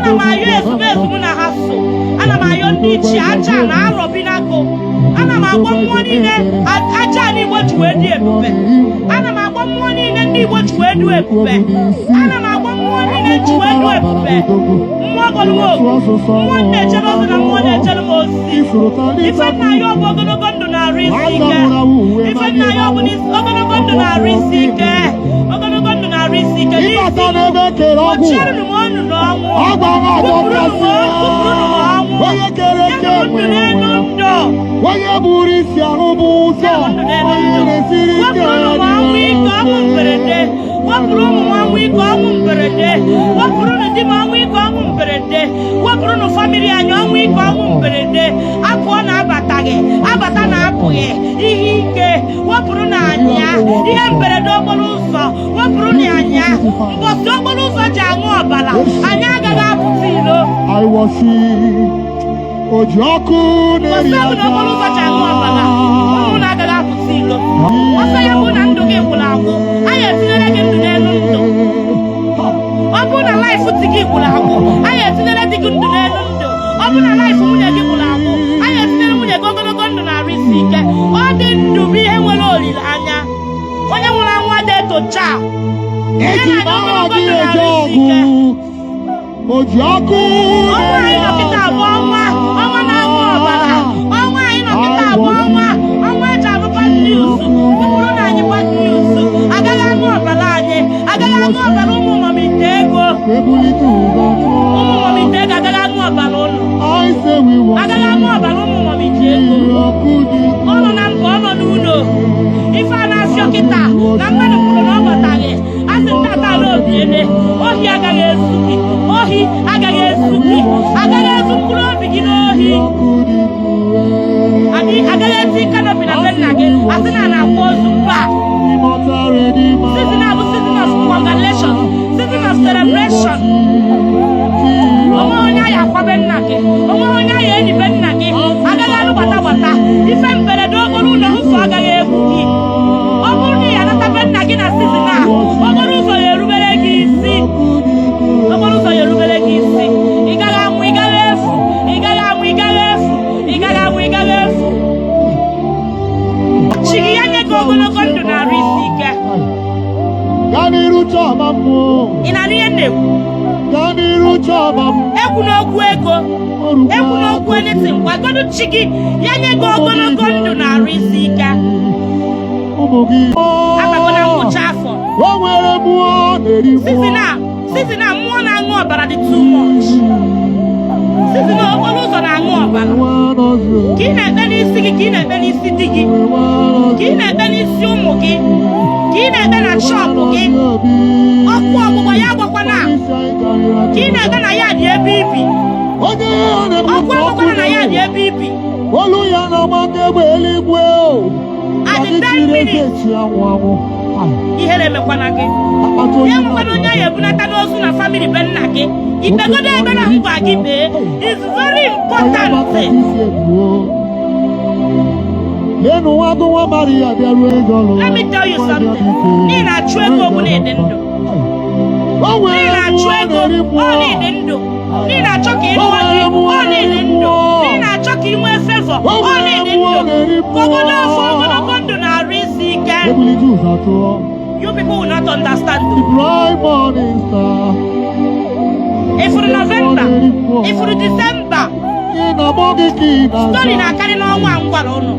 ana m ayọ ezumezu m na ha so, ana m ayọ ndị ichie aja na arọbinago, ana m agba mmụọ niile aja na Igbo ji wee dị ebube, ana m agba mmụọ niile ndị Igbo ji wee dị ebube, ana m agba mmụọ niile ji wee dị ebube, mmụọ gọlụmogu, mmụọ na-echere ozi na mmụọ na-echere m ozi. Ife nna ya ọ bụ ogologo ndụ na-arụ isi ike, ife nna ya ọ bụ ogologo ndụ na-arụ isi ike, ogologo ndụ na-arụ isi ike n'isi ochiere m ọnụ n'ọnwụ, kwupụrụ m ọnwụ, nye m ndụ n'elu ndụ, onye buru isi ahụ bụ ụzọ onye na-esiri ike wepụrụ m ọnwụ ike ọnwụ mberede, wepụrụ ụmụ m ọnwụ ike ọnwụ mberede, wepụrụ di m ọnwụ ike ọnwụ mberede, wepụrụ famili anyị ọnwụ ike ọnwụ mberede, apụọ na abataghị, abata na apụghị, ihe ike wepụrụ na anya, ihe mberede okporo ụzọ wepụrụ na anya, mbosi okporo ụzọ ji aṅụ ọbara, anyị agaghị apụta ilo. Oji ọkụ na-eri aja okporo ụzọ ji aṅụ ọbara, ụmụ na-agaghị apụta ilo. Ọsọ ya bụ na ndụ gị gwụrụ agwụ, anyị etinyere gị ndụ n'elu ndụ. Ọ bụrụ na laịfụ di gị gwụrụ agwụ, anyị etinyere di gị ndụ n'elu ndụ. Ọ bụrụ na laịfụ nwunye gị gwụrụ agwụ, anyị etinyere nwunye gị ogologo ndụ na-arụ isi ike. Ọ dị ndụ bụ ihe nwere olileanya. Onye nwụrụ anwụ adị etocha, eji n'agha gị eje ọgụ. Oji ọkụ ọnwa anyị nọkịta abụ ọnwa na-aṅụ ọbara, ọnwa anyị nọkịta abụ ọnwa eji abụ bad news. Bụrụ na anyị bad news, agaghị aṅụ ọbara anyị, agaghị aṅụ ọbara ụmụ mamite ego, ụmụ mamite ego agaghị aṅụ ọbara ụlọ, agaghị aṅụ ọbara ụmụ mamite ego. Ọ nọ na mba, ọ nọ n'ụlọ, ife a na-asị ọkịta na mmadụ kwuru na ọ bataghị, asị ndị atala obi ele, ohi agaghị ezu gị, ohi agaghị ezu gị, agaghị ezu mkpụrụ obi gị n'ohi, agaghị eti kanopi na be nna gị, asị na na-akwa ozu mba. Season a bụ season of congratulation, season of celebration. Onwe onye ahịa akwabe nna gị, onwe onye ahịa enyi be nna gị, agaghị alụ gbata ife mberede okporo ụlọ ụzọ agaghị egbu gị. Ọ bụrụ na ya anata be nna gị na season a, okporo ụzọ ya erubere gị isi, okporo ụzọ ya erubere gị isi. Ị gaghị anwụ, ị gaghị efu, ị gaghị anwụ, ị gaghị efu, ị gaghị anwụ, ị gaghị efu. Chi gị ya nye gị ogologo ndụ na-arụ isi ike. Ị na-anụ ihe na-ekwu? Ekwu n'okwu ego, ekwu n'okwu anything, gwagodu chi gị ya nye gị ogologo ndụ na-arụ isi ike. Abago na ngwụcha afọ, season a mmụọ na-aṅụ ọbara dị too much. Season a okporo ụzọ na-aṅụ ọbara, ka ị na-ekpe n'isi gị, ka ị na-ekpe n'isi di gị, ka ị na-ekpe n'isi ụmụ gị, ka ị na-ekpe na shọpụ gị, ọkụ ọgbụgba ya agbakwana, ka ị na-ekpe na ya dị ebe ibi, ọkụ ọgbụgbana na ya dị ebe ibi. At the 10 minutes, ihere emekwana gị, ya nwekwana onye ya ebunata n'ozu na family be nna gị, ikpegodo ebe na mba gị bee. It's very important. Let me tell you something. N'ihi na-achụ ego bụ na-ede ndụ, n'ihi na-achụ ego ọ na-ede ndụ, n'ihi na-achọ ka ị lụọ di ọ na-ede ndụ, n'ihi na-achọ ka ị nwee favor ọ na-ede ndụ. Obodo afọ ogologo ndụ na-arụ isi ike. You people will not understand. If for November, if for December, story na-akarị n'ọnwa ngwara ụnụ.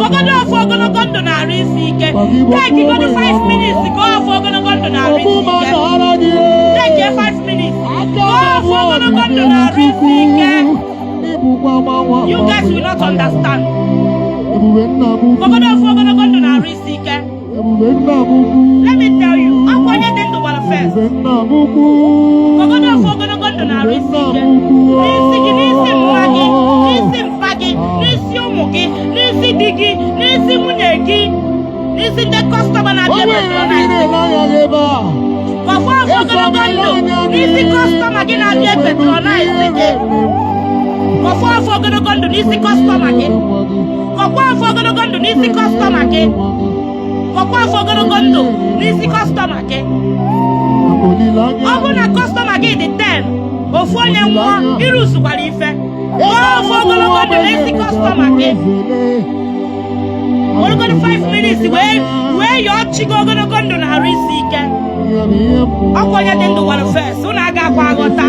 Obodo afọ ogologo ndụ na-arụ isi ike. Take you go to 5 minutes, go afọ ogologo ndụ na-arụ isi ike. Take you 5 minutes, go afọ ogologo ndụ na-arụ isi ike. You guys will not understand. Obodo afọ ogologo ndụ na-arụ isi ike. Let me tell you, I'm going to do what first. Obodo afọ ogologo ndụ na-arụ isi ike. N'isi gị, n'isi mma gị, n'isi mpa gị, n'isi ụmụ gị, n'isi di gị, n'isi nwunye gị, n'isi ndị kọstọma na-abịa patronize. Ọfọ afọ ogologo ndụ n'isi kọstọma gị na-abịa patronize gị. Ọfọ afọ ogologo ndụ n'isi kọstọma gị. Ọfọ afọ ogologo ndụ n'isi kọstọma gị. Ọkwa afọ ogologo ndụ n'isi kọstọma gị. Ọ bụrụ na kọstọma gị dị 10, ofu onye nwụọ ịrụzukwara ife ofu ogologo ndụ na-esi kọstọma gị ogologo 5 minutes wee yọọ chi gị ogologo ndụ na arụ isi ike ọkwa onye dị ndụ nwere fes unu aga akwa aghọta